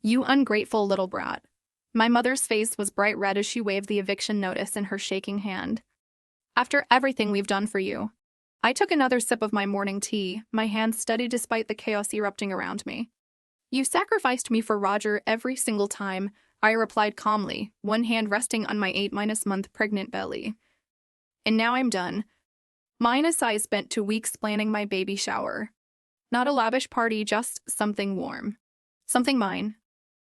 You ungrateful little brat. My mother's face was bright red as she waved the eviction notice in her shaking hand. After everything we've done for you. I took another sip of my morning tea, my hands steady despite the chaos erupting around me. You sacrificed me for Roger every single time, I replied calmly, one hand resting on my 8-month pregnant belly. And now I'm done. I spent 2 weeks planning my baby shower. Not a lavish party, just something warm. Something mine.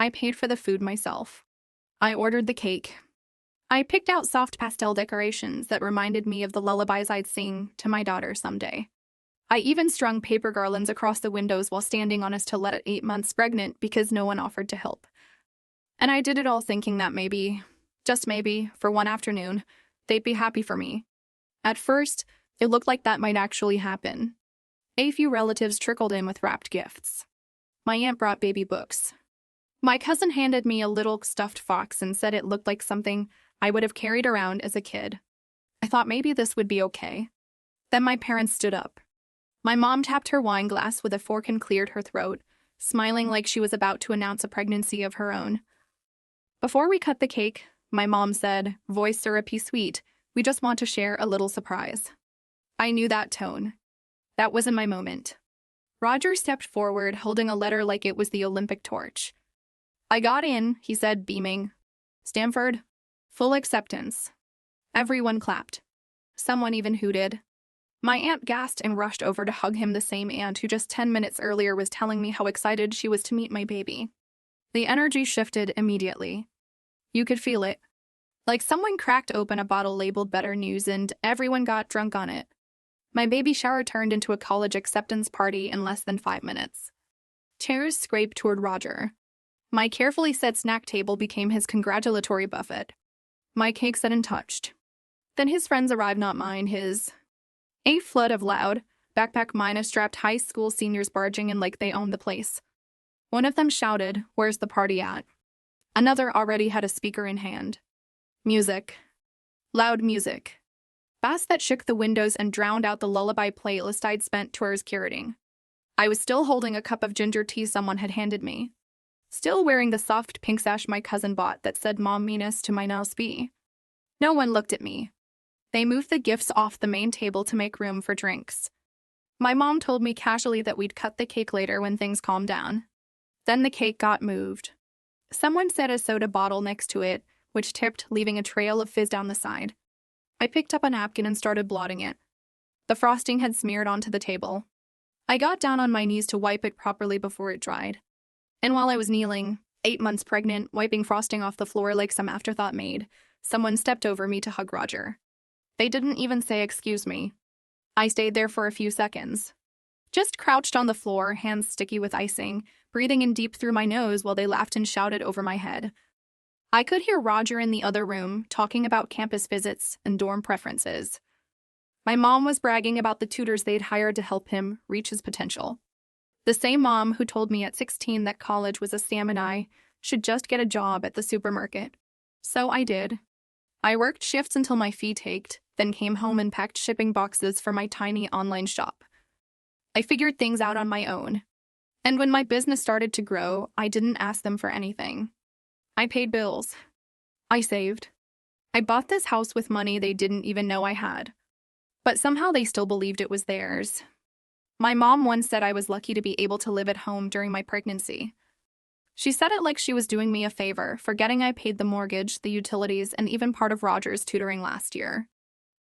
I paid for the food myself. I ordered the cake. I picked out soft pastel decorations that reminded me of the lullabies I'd sing to my daughter someday. I even strung paper garlands across the windows while standing on a stiletto at 8 months pregnant because no one offered to help. And I did it all thinking that maybe, just maybe, for one afternoon, they'd be happy for me. At first, it looked like that might actually happen. A few relatives trickled in with wrapped gifts. My aunt brought baby books. My cousin handed me a little stuffed fox and said it looked like something I would have carried around as a kid. I thought maybe this would be okay. Then my parents stood up. My mom tapped her wine glass with a fork and cleared her throat, smiling like she was about to announce a pregnancy of her own. Before we cut the cake, my mom said, voice syrupy sweet, we just want to share a little surprise. I knew that tone. That wasn't my moment. Roger stepped forward, holding a letter like it was the Olympic torch. I got in, he said, beaming. Stanford. Full acceptance. Everyone clapped. Someone even hooted. My aunt gasped and rushed over to hug him, the same aunt who just 10 minutes earlier was telling me how excited she was to meet my baby. The energy shifted immediately. You could feel it. Like someone cracked open a bottle labeled Better News and everyone got drunk on it. My baby shower turned into a college acceptance party in less than 5 minutes. Chairs scraped toward Roger. My carefully set snack table became his congratulatory buffet. My cake set and touched. Then his friends arrived, not mine, his. A flood of loud, backpack-strapped high school seniors barging in like they owned the place. One of them shouted, "Where's the party at?" Another already had a speaker in hand. Music. Loud music. Bass that shook the windows and drowned out the lullaby playlist I'd spent tours curating. I was still holding a cup of ginger tea someone had handed me. Still wearing the soft pink sash my cousin bought that said Mom meanest to my now be. No one looked at me. They moved the gifts off the main table to make room for drinks. My mom told me casually that we'd cut the cake later when things calmed down. Then the cake got moved. Someone set a soda bottle next to it, which tipped, leaving a trail of fizz down the side. I picked up a napkin and started blotting it. The frosting had smeared onto the table. I got down on my knees to wipe it properly before it dried. And while I was kneeling, 8 months pregnant, wiping frosting off the floor like some afterthought maid, someone stepped over me to hug Roger. They didn't even say excuse me. I stayed there for a few seconds. Just crouched on the floor, hands sticky with icing, breathing in deep through my nose while they laughed and shouted over my head. I could hear Roger in the other room talking about campus visits and dorm preferences. My mom was bragging about the tutors they'd hired to help him reach his potential. The same mom who told me at 16 that college was a scam and I should just get a job at the supermarket. So I did. I worked shifts until my feet ached, then came home and packed shipping boxes for my tiny online shop. I figured things out on my own. And when my business started to grow, I didn't ask them for anything. I paid bills. I saved. I bought this house with money they didn't even know I had. But somehow they still believed it was theirs. My mom once said I was lucky to be able to live at home during my pregnancy. She said it like she was doing me a favor, forgetting I paid the mortgage, the utilities, and even part of Roger's tutoring last year.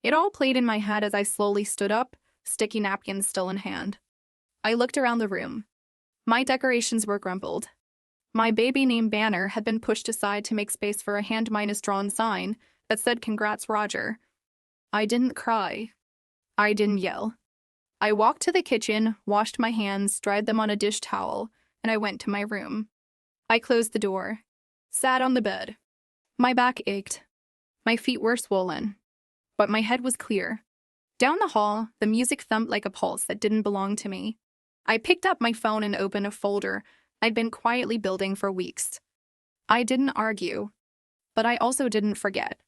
It all played in my head as I slowly stood up, sticky napkins still in hand. I looked around the room. My decorations were crumpled. My baby name banner had been pushed aside to make space for a hand-drawn sign that said "Congrats, Roger." I didn't cry. I didn't yell. I walked to the kitchen, washed my hands, dried them on a dish towel, and I went to my room. I closed the door, sat on the bed. My back ached. My feet were swollen. But my head was clear. Down the hall, the music thumped like a pulse that didn't belong to me. I picked up my phone and opened a folder I'd been quietly building for weeks. I didn't argue, but I also didn't forget.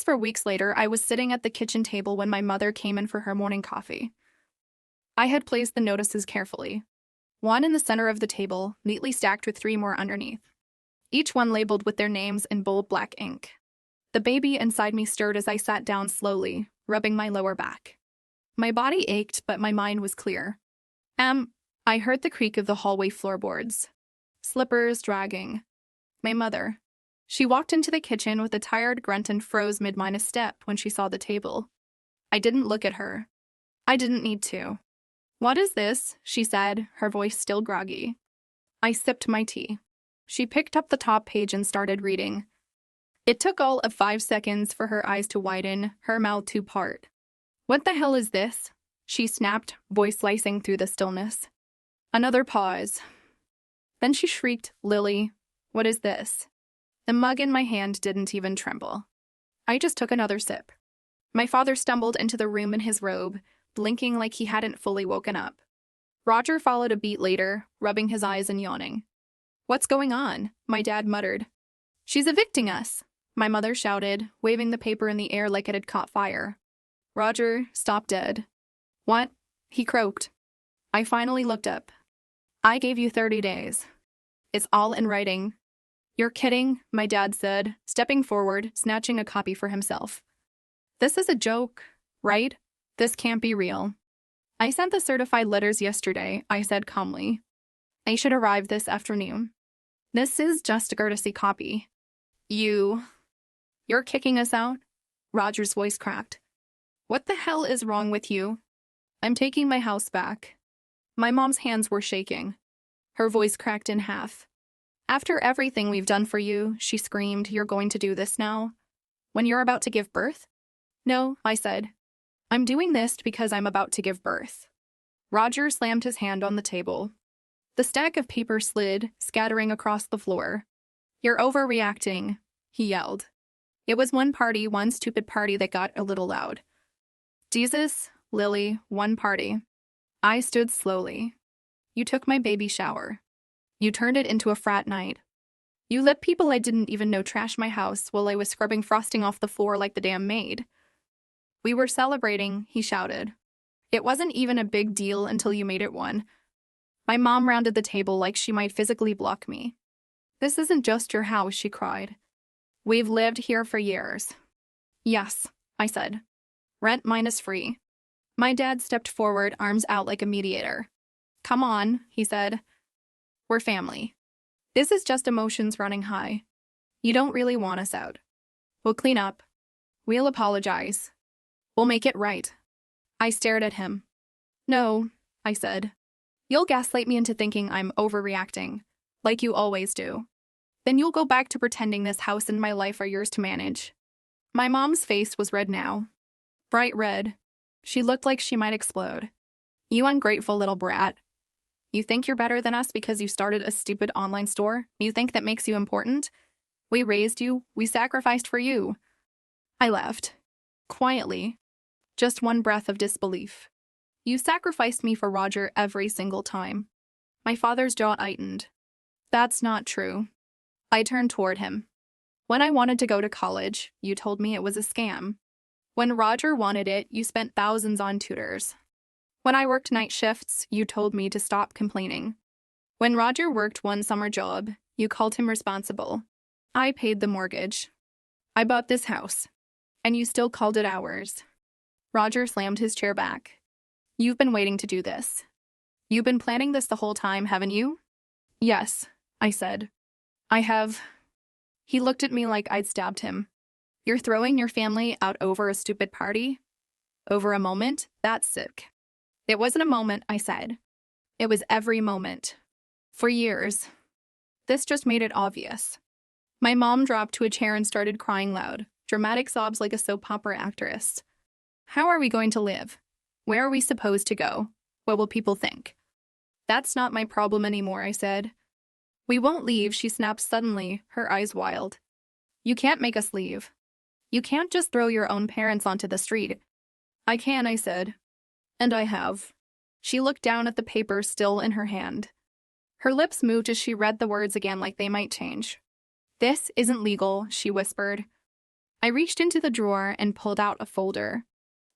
For weeks later, I was sitting at the kitchen table when my mother came in for her morning coffee. I had placed the notices carefully. one in the center of the table, neatly stacked with 3 more underneath, each one labeled with their names in bold black ink. The baby inside me stirred as I sat down slowly, rubbing my lower back. My body ached, but my mind was clear. I heard the creak of the hallway floorboards. Slippers dragging. My mother. She walked into the kitchen with a tired grunt and froze mid-minus step when she saw the table. I didn't look at her. I didn't need to. "What is this?" she said, her voice still groggy. I sipped my tea. She picked up the top page and started reading. It took all of 5 seconds for her eyes to widen, her mouth to part. "What the hell is this?" she snapped, voice slicing through the stillness. Another pause. Then she shrieked, "Lily, what is this?" The mug in my hand didn't even tremble. I just took another sip. My father stumbled into the room in his robe, blinking like he hadn't fully woken up. Roger followed a beat later, rubbing his eyes and yawning. "What's going on?" my dad muttered. "She's evicting us," my mother shouted, waving the paper in the air like it had caught fire. Roger stopped dead. "What?" he croaked. I finally looked up. "I gave you 30 days. It's all in writing." "You're kidding," my dad said, stepping forward, snatching a copy for himself. "This is a joke, right? This can't be real." "I sent the certified letters yesterday," I said calmly. "They should arrive this afternoon. This is just a courtesy copy." You're kicking us out?" Roger's voice cracked. "What the hell is wrong with you?" "I'm taking my house back." My mom's hands were shaking. Her voice cracked in half. "After everything we've done for you," she screamed, "you're going to do this now? When you're about to give birth?" "No," I said. "I'm doing this because I'm about to give birth." Roger slammed his hand on the table. The stack of paper slid, scattering across the floor. "You're overreacting," he yelled. It was one stupid party that got a little loud. "Jesus, Lily, one party." I stood slowly. "You took my baby shower. You turned it into a frat night. You let people I didn't even know trash my house while I was scrubbing frosting off the floor like the damn maid." "We were celebrating," he shouted. "It wasn't even a big deal until you made it one." My mom rounded the table like she might physically block me. "This isn't just your house," she cried. "We've lived here for years." "Yes," I said. "Rent minus free." My dad stepped forward, arms out like a mediator. "Come on," he said. "We're family. This is just emotions running high. You don't really want us out. We'll clean up. We'll apologize. We'll make it right." I stared at him. "No," I said. "You'll gaslight me into thinking I'm overreacting, like you always do. Then you'll go back to pretending this house and my life are yours to manage." My mom's face was red now. Bright red. She looked like she might explode. "You ungrateful little brat. You think you're better than us because you started a stupid online store? You think that makes you important? We raised you. We sacrificed for you." I laughed. Quietly. Just one breath of disbelief. "You sacrificed me for Roger every single time." My father's jaw tightened. "That's not true." I turned toward him. "When I wanted to go to college, you told me it was a scam. When Roger wanted it, you spent thousands on tutors. When I worked night shifts, you told me to stop complaining. When Roger worked one summer job, you called him responsible. I paid the mortgage. I bought this house. And you still called it ours." Roger slammed his chair back. "You've been waiting to do this. You've been planning this the whole time, haven't you?" "Yes," I said. "I have." He looked at me like I'd stabbed him. "You're throwing your family out over a stupid party? Over a moment? That's sick." "It wasn't a moment," I said. "It was every moment. For years." This just made it obvious. My mom dropped to a chair and started crying loud, dramatic sobs like a soap opera actress. "How are we going to live? Where are we supposed to go? What will people think?" "That's not my problem anymore," I said. "We won't leave," she snapped suddenly, her eyes wild. "You can't make us leave. You can't just throw your own parents onto the street." "I can," I said. "And I have." She looked down at the paper still in her hand. Her lips moved as she read the words again like they might change. "This isn't legal," she whispered. I reached into the drawer and pulled out a folder.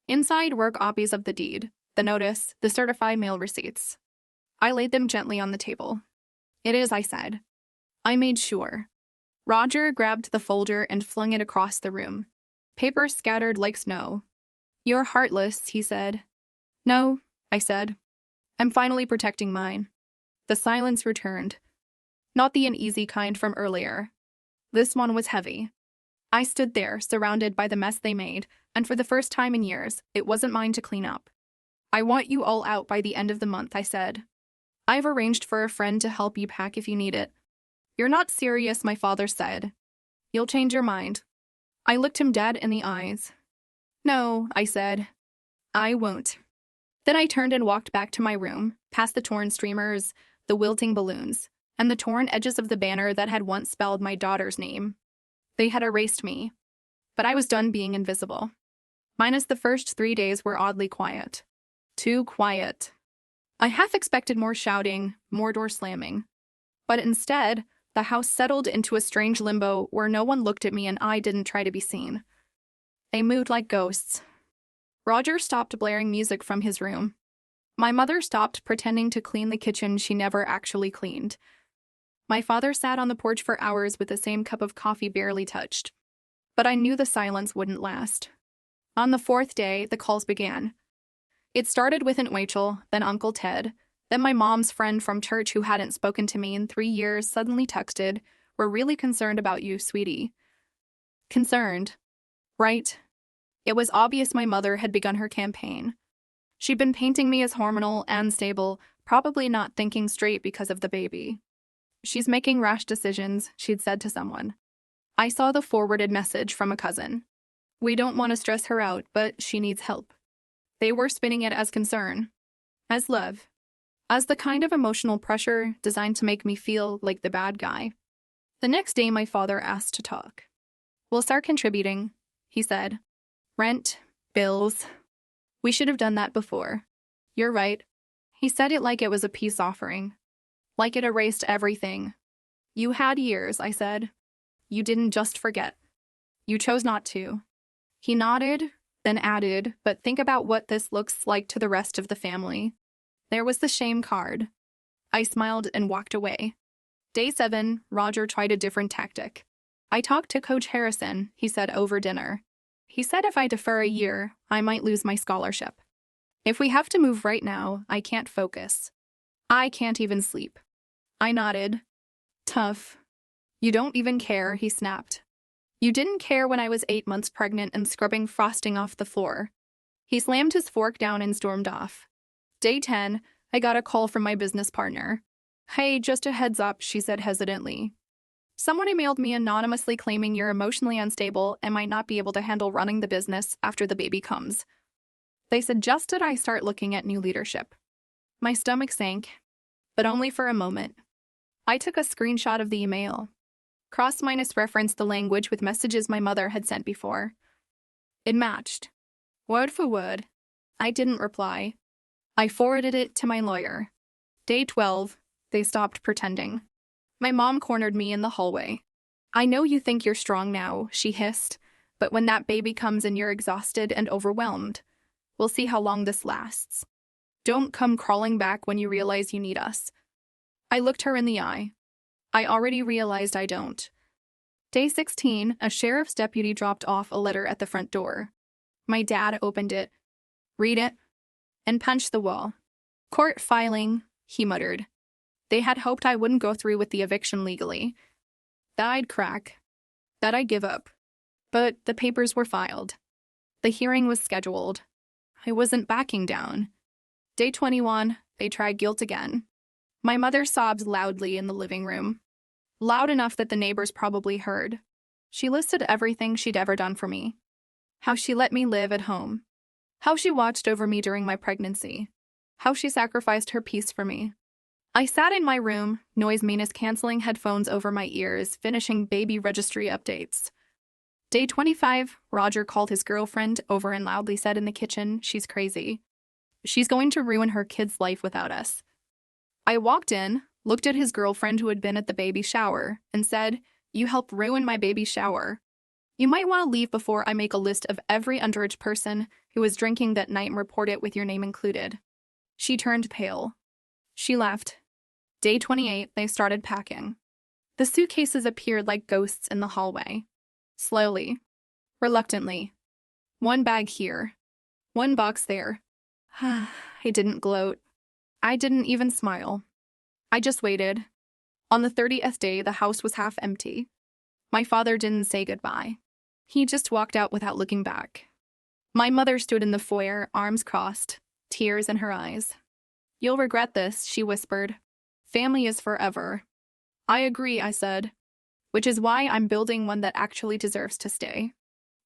Inside were copies of the deed, the notice, the certified mail receipts. I laid them gently on the table. It is, I said. I made sure. Roger grabbed the folder and flung it across the room. Paper scattered like snow. You're heartless, he said. No, I said. I'm finally protecting mine. The silence returned. Not the uneasy kind from earlier. This one was heavy. I stood there, surrounded by the mess they made, and for the first time in years, it wasn't mine to clean up. I want you all out by the end of the month, I said. I've arranged for a friend to help you pack if you need it. You're not serious, my father said. You'll change your mind. I looked him dead in the eyes. No, I said. I won't. Then I turned and walked back to my room, past the torn streamers, the wilting balloons, and the torn edges of the banner that had once spelled my daughter's name. They had erased me. But I was done being invisible. Minus the first 3 days were oddly quiet. Too quiet. I half expected more shouting, more door slamming. But instead, the house settled into a strange limbo where no one looked at me and I didn't try to be seen. They moved like ghosts. Roger stopped blaring music from his room. My mother stopped pretending to clean the kitchen she never actually cleaned. My father sat on the porch for hours with the same cup of coffee barely touched. But I knew the silence wouldn't last. On the 4th day, the calls began. It started with Aunt Rachel, then Uncle Ted, then my mom's friend from church who hadn't spoken to me in 3 years suddenly texted, "We're really concerned about you, sweetie." Concerned. Right. It was obvious my mother had begun her campaign. She'd been painting me as hormonal and stable, probably not thinking straight because of the baby. She's making rash decisions, she'd said to someone. I saw the forwarded message from a cousin. We don't want to stress her out, but she needs help. They were spinning it as concern, as love, as the kind of emotional pressure designed to make me feel like the bad guy. The next day, my father asked to talk. We'll start contributing, he said. Rent, bills. We should have done that before. You're right. He said it like it was a peace offering. Like it erased everything. You had years, I said. You didn't just forget. You chose not to. He nodded, then added, but think about what this looks like to the rest of the family. There was the shame card. I smiled and walked away. Day 7, Roger tried a different tactic. I talked to Coach Harrison, he said over dinner. He said if I defer a year, I might lose my scholarship. If we have to move right now, I can't focus. I can't even sleep. I nodded. Tough. You don't even care, he snapped. You didn't care when I was 8 months pregnant and scrubbing frosting off the floor. He slammed his fork down and stormed off. Day 10, I got a call from my business partner. Hey, just a heads up, she said hesitantly. Someone emailed me anonymously claiming you're emotionally unstable and might not be able to handle running the business after the baby comes. They suggested I start looking at new leadership. My stomach sank, but only for a moment. I took a screenshot of the email. Cross-referenced the language with messages my mother had sent before. It matched. Word for word. I didn't reply. I forwarded it to my lawyer. Day 12, they stopped pretending. My mom cornered me in the hallway. I know you think you're strong now, she hissed, but when that baby comes and you're exhausted and overwhelmed, we'll see how long this lasts. Don't come crawling back when you realize you need us. I looked her in the eye. I already realized I don't. Day 16, a sheriff's deputy dropped off a letter at the front door. My dad opened it, read it, and punched the wall. Court filing, he muttered. They had hoped I wouldn't go through with the eviction legally. That I'd crack. That I'd give up. But the papers were filed. The hearing was scheduled. I wasn't backing down. Day 21, they tried guilt again. My mother sobbed loudly in the living room. Loud enough that the neighbors probably heard. She listed everything she'd ever done for me. How she let me live at home. How she watched over me during my pregnancy. How she sacrificed her peace for me. I sat in my room, noise-canceling headphones over my ears, finishing baby registry updates. Day 25, Roger called his girlfriend over and loudly said in the kitchen, she's crazy. She's going to ruin her kid's life without us. I walked in, looked at his girlfriend who had been at the baby shower, and said, you helped ruin my baby shower. You might want to leave before I make a list of every underage person who was drinking that night and report it with your name included. She turned pale. She left. Day 28, they started packing. The suitcases appeared like ghosts in the hallway. Slowly. Reluctantly. One bag here. One box there. I didn't gloat. I didn't even smile. I just waited. On the 30th day, the house was half empty. My father didn't say goodbye. He just walked out without looking back. My mother stood in the foyer, arms crossed, tears in her eyes. "You'll regret this," she whispered. "Family is forever." "I agree," I said. "Which is why I'm building one that actually deserves to stay."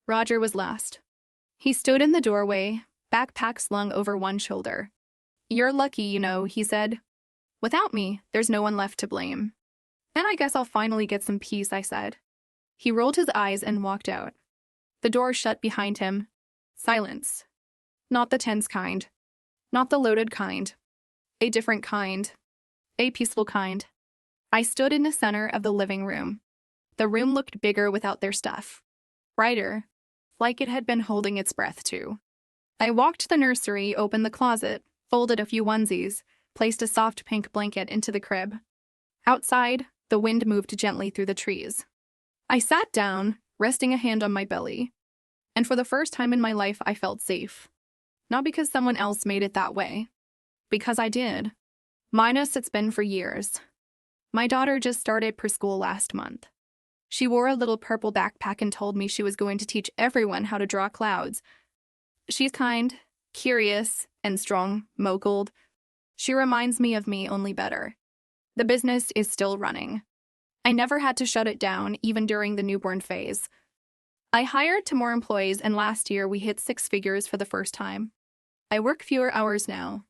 Roger was last. He stood in the doorway, backpack slung over one shoulder. "You're lucky, you know," he said. "Without me, there's no one left to blame." "Then I guess I'll finally get some peace," I said. He rolled his eyes and walked out. The door shut behind him. Silence. Not the tense kind. Not the loaded kind. A different kind. A peaceful kind. I stood in the center of the living room. The room looked bigger without their stuff. Brighter. Like it had been holding its breath, too. I walked to the nursery, opened the closet, folded a few onesies, placed a soft pink blanket into the crib. Outside, the wind moved gently through the trees. I sat down, resting a hand on my belly. And for the first time in my life, I felt safe. Not because someone else made it that way. Because I did. Minus it's been for years. My daughter just started preschool last month. She wore a little purple backpack and told me she was going to teach everyone how to draw clouds. She's kind, curious, and strong, moguled. She reminds me of me, only better. The business is still running. I never had to shut it down, even during the newborn phase. I hired 2 more employees, and last year we hit 6 figures for the first time. I work fewer hours now.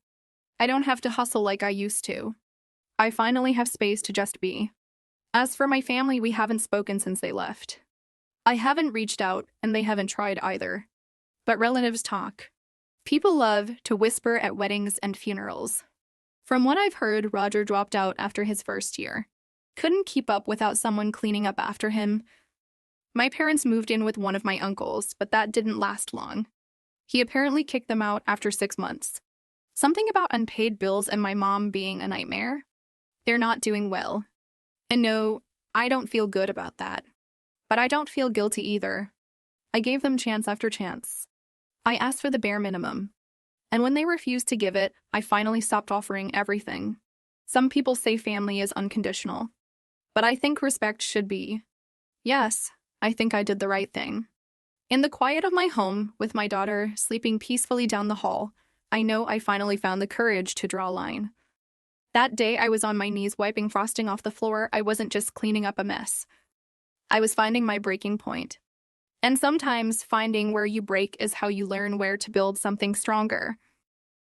I don't have to hustle like I used to. I finally have space to just be. As for my family, we haven't spoken since they left. I haven't reached out, and they haven't tried either. But relatives talk. People love to whisper at weddings and funerals. From what I've heard, Roger dropped out after his first year. Couldn't keep up without someone cleaning up after him. My parents moved in with one of my uncles, but that didn't last long. He apparently kicked them out after 6 months. Something about unpaid bills and my mom being a nightmare. They're not doing well. And no, I don't feel good about that. But I don't feel guilty either. I gave them chance after chance. I asked for the bare minimum. And when they refused to give it, I finally stopped offering everything. Some people say family is unconditional. But I think respect should be. Yes, I think I did the right thing. In the quiet of my home, with my daughter sleeping peacefully down the hall, I know I finally found the courage to draw a line. That day I was on my knees wiping frosting off the floor. I wasn't just cleaning up a mess. I was finding my breaking point. And sometimes finding where you break is how you learn where to build something stronger.